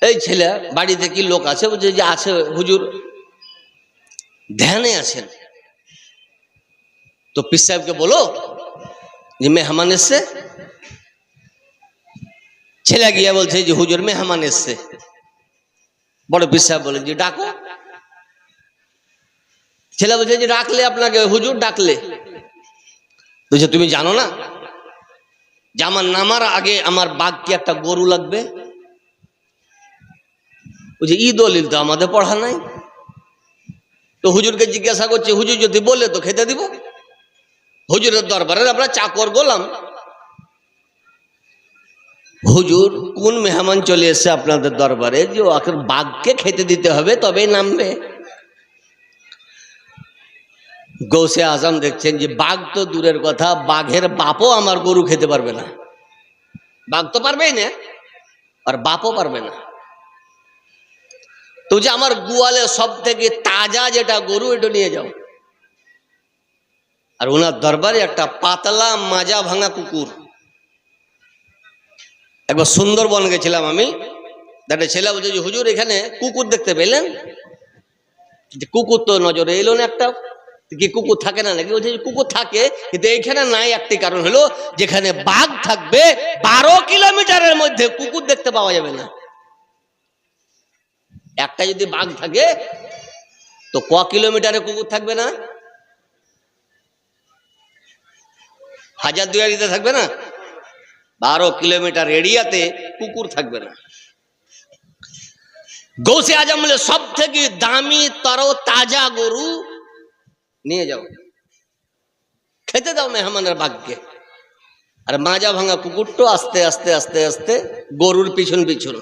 এই ছেলে বাড়িতে কি লোক আছে? বলছে যে আছে হুজুর, ধ্যানে আছেন। তো পীর সাহেবকে বলো যে মেহমান এসছে। ছেলে গিয়া বলছে যে হুজুর মেহমান এসছে। বড় পীর সাহেব বলেন যে ডাকো। ছেলে বলছে যে ডাকলে আপনাকে হুজুর ডাকলে। বলছে তুমি জানো না যে আমার নামার আগে আমার বাঘকে একটা গরু লাগবে? বলছে ই দলিল তো আমাদের পড়া নাই। তো হুজুরকে জিজ্ঞাসা করছে, হুজুর যদি বলে তো খেতে দিব। হুজুরের দরবারে আমরা চাকর গোলাম। হুজুর কোন মেহমান চলে এসছে আপনাদের দরবারে যে ওকে বাঘকে খেতে দিতে হবে তবেই নামবে? গৌসে আজম দেখছেন যে বাঘ তো দূরের কথা, বাঘের বাপও আমার গরু খেতে পারবে না। বাঘ তো পারবেই না, আর বাপও পারবে না। তো যে আমার গোয়ালে সব থেকে তাজা যেটা গরু এটা নিয়ে যাও। আর ওনার দরবারে একটা পাতলা মাজা ভাঙা কুকুর। একবার সুন্দরবন গেছিলাম আমি, একটা ছেলে বলছে যে হুজুর এখানে কুকুর দেখতে পেলেন? কুকুর তো নজরে এলো না একটা। কি কুকুর থাকে না নাকি? বলছে কুকুর থাকে, কিন্তু এইখানে নাই। একটি কারণ হলো যেখানে বাঘ থাকবে 12 কিলোমিটারের মধ্যে কুকুর দেখতে পাওয়া যাবে না। একটা যদি বাঘ থাকে তো ক কিলোমিটারে কুকুর থাকবে না? হাজারদুয়ারিতে থাকবে না? 12 কিলোমিটার এরিয়াতে কুকুর থাকবে না। গৌসে আজম বলে সব থেকে দামি তর তাজা গরু নিয়ে যাও, খেতে দাও মেহমানের বাঘকে। আর মাজা ভাঙা কুকুরটা আস্তে আস্তে আস্তে আস্তে গরুর পিছন পিছন।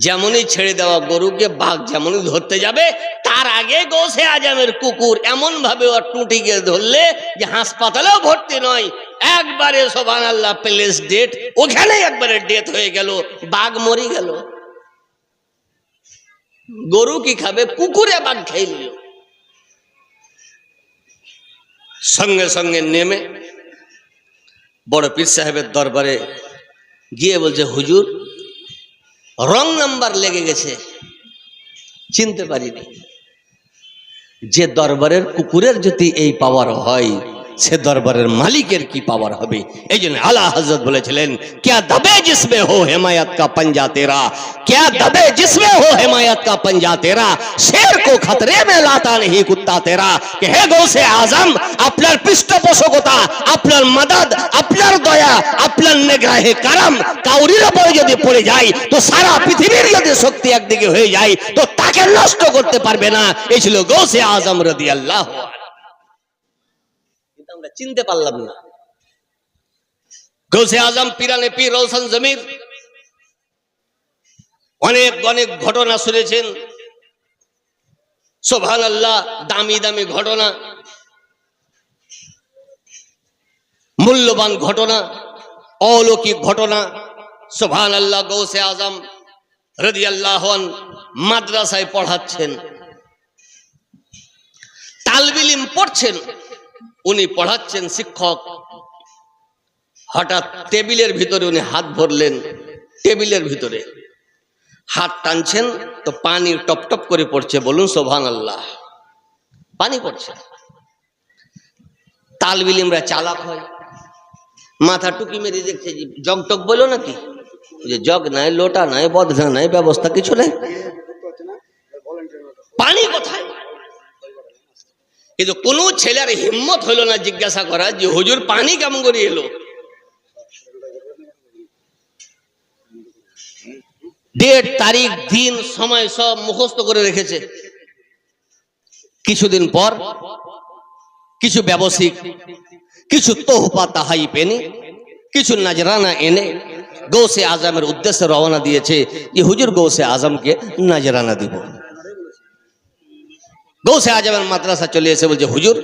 যেমনই ছেড়ে দেওয়া গরুকে বাঘ যেমনই ধরতে যাবে, তার আগে গৌসে আজমের কুকুর এমন ভাবে ওর টুটিকে ধরলে যে হাসপাতালেও ভর্তি নয়, একবারে সুবহানাল্লাহ প্লেস ডেট, ওখানেই একবারে ডেথ হয়ে গেল, বাঘ মরে গেল। গরু কি খাবে? কুকুরে বাঘ খেয়ে নিল। সঙ্গে সঙ্গে নেমে বড় পীর সাহেবের দরবারে গিয়ে বলছে হুজুর রং নাম্বার লেগে গেছে, চিনতে পারিনি। যে দরবারের কুকুরের যদি এই পাওয়ার হয়, সে দরবারের মালিকের কি পাওয়ার হবে? এই জন্য আলা হযরত বলেছিলেন, क्या दबे जिसमें हो हिमायत का पंजा तेरा, क्या दबे जिसमें हो हिमायत का पंजा तेरा, शेर को खतरे में लाता नहीं कुत्ता तेरा। कि हे गौसे आजम, আপনার পৃষ্ঠপোষকতা, আপনার মদদ, আপনার দয়া, আপনার নিগ্রাহে করম কাউরির উপর যদি পড়ে যায় তো সারা পৃথিবীর যদি শক্তি একদিকে হয়ে যায় তো তাকে নষ্ট করতে পারবে না। এই ছিল গৌসে আজম রাদিয়াল্লাহু আনহু। আমরা চিনতে পারলাম না। গৌসে আজম পীরানে পীর রওশন জমির অনেক অনেক ঘটনা শুনেছেন। সুবহানাল্লাহ, দামি দামি ঘটনা, মূল্যবান ঘটনা, অলৌকিক ঘটনা। সুবহানাল্লাহ, গৌসে আজম রাদিয়াল্লাহু আনহু মাদ্রাসায় পড়াচ্ছেন, তালবিল ইলম পড়ছেন, উনি পড়াচ্ছেন শিক্ষক। হঠাৎ টেবিলের ভিতরে উনি হাত ভরলেন, টেবিলের ভিতরে হাত টানছেন তো পানি টপ টপ করে পড়ছে। বলুন সুবহানাল্লাহ, পানি পড়ছে। তালবিল ইলমরা চালাক হয়, মাথা টুকি মেরে দেখছে যে জগ টক বলো নাকি, যে জগ নাই, লোটা নাই, বদনা নাই, ব্যবস্থা কিছু নাই। পানি কোথায়? কিন্তু কোন ছেলের হিম্মত হইল না জিজ্ঞাসা করা যে হুজুর পানি কেমন করে এলো। ডেট, তারিখ, দিন, সময় সব মুখস্থ করে রেখেছে। কিছুদিন পর কিছু ব্যবসায়িক কিছু তোহফা তাহাই পেনে কিছু নাজরানা এনে গৌসে আজমের উদ্দেশ্যে রওনা দিয়েছে যে হুজুর গৌসে আজমকে নাজরানা দিব। গৌসে আজমের মাদ্রাসা চলে এসে বলছে হুজুর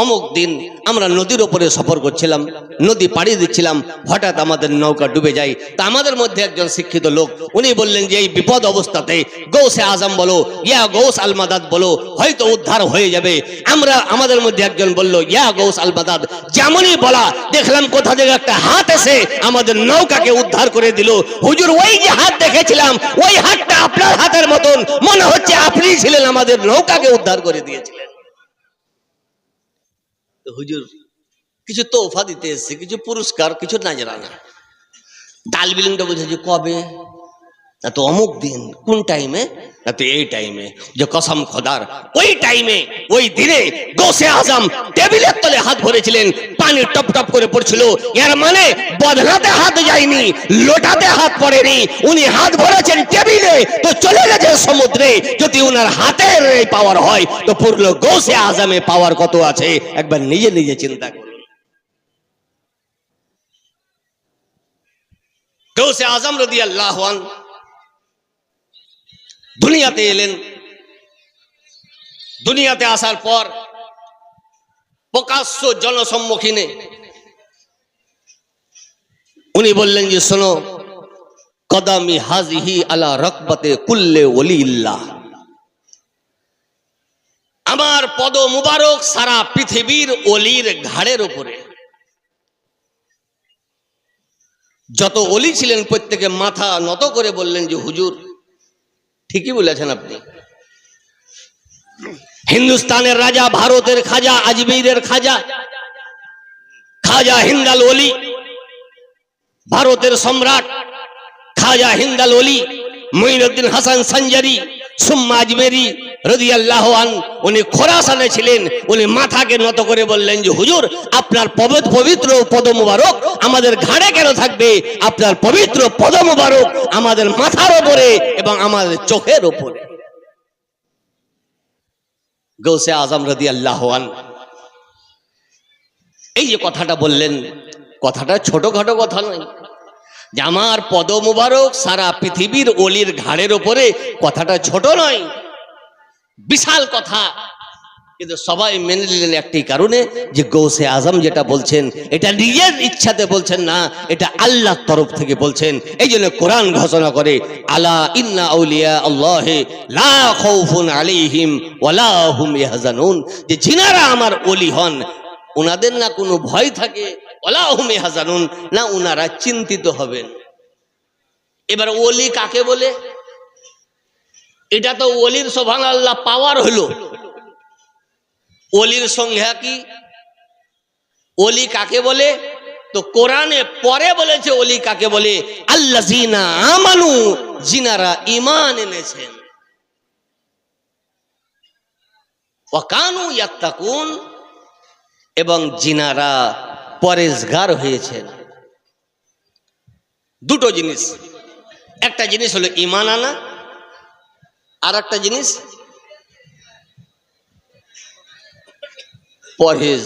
অমুক দিন আমরা নদীর উপরে সফর করছিলাম, নদী পাড়ি দিচ্ছিলাম, হঠাৎ আমাদের নৌকা ডুবে যায়। তা আমাদের মধ্যে একজন শিক্ষিত লোক উনি বললেন যে এই বিপদ অবস্থাতে গৌসে আজম বলো ইয়া গৌস আল মাদাদ বলো, হয়তো উদ্ধার হয়ে যাবে। আমাদের মধ্যে একজন বলল ইয়া গৌস আল মাদাদ। যেমনই বলা দেখলাম কোথা থেকে একটা হাত এসে আমাদের নৌকাকে উদ্ধার করে দিল। হুজুর ওই যে হাত দেখেছিলাম ওই হাতটা আপনার হাতের মতন, মনে হচ্ছে আপনি ছিলেন আমাদের নৌকাকে উদ্ধার করে দিয়েছিলেন। হুজুর কিছু তোফা দিতে এসছে, কিছু পুরস্কার, কিছু নাজরানা। তালবিলটা বুঝেছি কবে? না তো অমুক দিন। কোন টাইমে? না তো এই টাইমে। যে কসম খোদার ওই টাইমে ওই দিনে গৌসে আজম টেবিলের তলে হাত ভরেছিলেন, পানি টপ টপ করে পড়ছিল। এর মানে বদলাতে হাত যায়নি, লোটাতে হাত পড়েনি, উনি হাত ভরেছেন টেবিলে, তো চলে গেছে সমুদ্রে। যদি উনার হাতের এই পাওয়ার হয় তো পুরো গৌসে আজমে পাওয়ার কত আছে একবার নিজে নিজে চিন্তা করুন। গৌসে আজম রাদিয়াল্লাহু আনহু দুনিয়াতে এলেন। দুনিয়াতে আসার পর প্রকাশ্য জনসম্মুখীনে উনি বললেন যে শোনো, কদামি হাজিহি আলা রকবতে কুল্লে ওলিল্লাহ, আমার পদ মুবারক সারা পৃথিবীর ওলির ঘাড়ের উপরে। যত ওলি ছিলেন প্রত্যেকে মাথা নত করে বললেন যে হুজুর ঠিকই বলেছেন আপনি। হিন্দুস্তানের রাজা, ভারতের খাজা, আজমিরের খাজা, খাজা হিন্দাল ওলি, ভারতের সম্রাট খাজা হিন্দাল ওলি মুঈনুদ্দিন হাসান সঞ্জারি সুম্মা আজমেরি রাদিয়াল্লাহু আনহু, উনি খোরাসানে ছিলেন। উনি মাথাকে নত করে বললেন যে হুজুর আপনার পবিত্র পদ মুবারক আমাদের ঘাড়ে কেন থাকবে? আপনার পবিত্র পদ মুবারক আমাদের মাথার উপরে এবং আমাদের চোখের উপরে। গৌসে আজম রাদিয়াল্লাহু আনহু এই যে কথাটা বললেন, কথাটা ছোটখাটো কথা নয়। যে আমার পদ মুবারক সারা পৃথিবীর ওলির ঘাড়ের উপরে, কথাটা ছোট নয়, বিশাল কথা। কিন্তু সবাই মেনে নিলেন একটি কারণে যে গৌসে আজম যেটা বলছেন এটা নিজের ইচ্ছাতে বলছেন না, এটা আল্লাহর তরফ থেকে বলছেন। এই জন্য কোরআন ঘোষণা করে আলা ইন্না আউলিয়া আল্লাহি লা খাউফুন আলাইহিম ওয়ালা হুম ইয়াহজানুন, যে যিনারা আমার ওলি হন উনাদের না কোনো ভয় থাকে, ওয়ালা হুম ইয়াহজানুন, না উনারা চিন্তিত হবেন। এবার ওলি কাকে বলে? এটা তো ওলির সুবহানাল্লাহ পাওয়ার হলো। ওলির সংজ্ঞা কি? ওলি কাকে বলে? তো কোরআনে পরে বলেছে ওলি কাকে বলে, আল্লাযিনা আমানু, যিনারা ঈমান এনেছেন, ওয়া কানু ইয়াত্তাকুন, এবং যিনারা পরেজগার হয়েছেন। দুটো জিনিস, একটা জিনিস হলো ঈমান আনা, আর একটা জিনিস পরহেজ।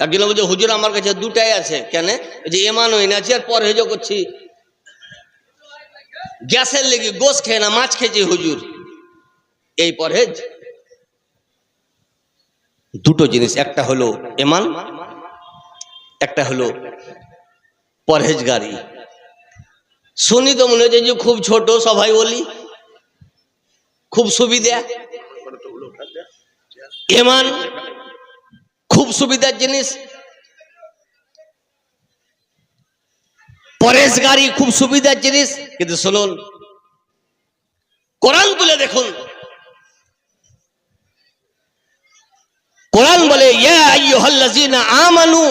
একজন বলছে হুজুর আমার কাছে দুটাই আছে। কেন? যে ঈমানও এনেছি আর পরহেজও করছি। গ্যাসের লেগে গোশ খেয়ে না মাছ খেয়েছি হুজুর, এই পরহেজ। দুটো জিনিস, একটা হলো ঈমান, একটা হলো পরহেজগারি। শুনি তো মনে হচ্ছে যে খুব ছোট, সবাই বলি খুব সুবিধা। ঈমান খুব সুবিধার জিনিস, পরহেজগারি খুব সুবিধার জিনিস। কিন্তু শুনুন, কোরআন তুলে দেখুন, কোরআন বলে ইয়া আইয়ুহাল্লাযীনা আমানু,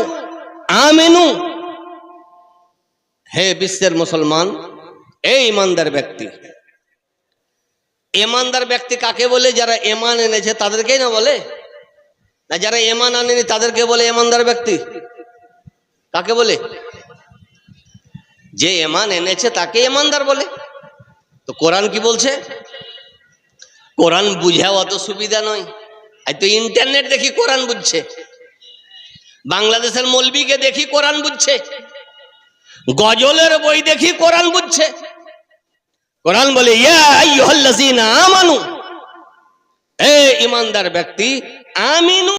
আমিনু, হে বিশ্বের মুসলমান, এই ইমানদার ব্যক্তি, ইমানদার ব্যক্তি কাকে বলে? যারা ঈমান এনেছে তাদেরকেই না বলে? না যারা ঈমান আনেনি তাদেরকে বলে ইমানদার ব্যক্তি? কাকে বলে? যে ঈমান এনেছে তাকে ইমানদার বলে। তো কোরআন কি বলছে? কোরআন বুঝা অত সুবিধা নয়। এই তো ইন্টারনেট দেখি কোরআন বুঝছে, বাংলাদেশের মৌলবীকে দেখি কোরআন বুঝছে, গজলের বই দেখি কোরআন বুঝছে। কোরআন বলে ইয়া আইয়ুহাল্লাযীনা আমানু, হে ঈমানদার ব্যক্তি, আমিনু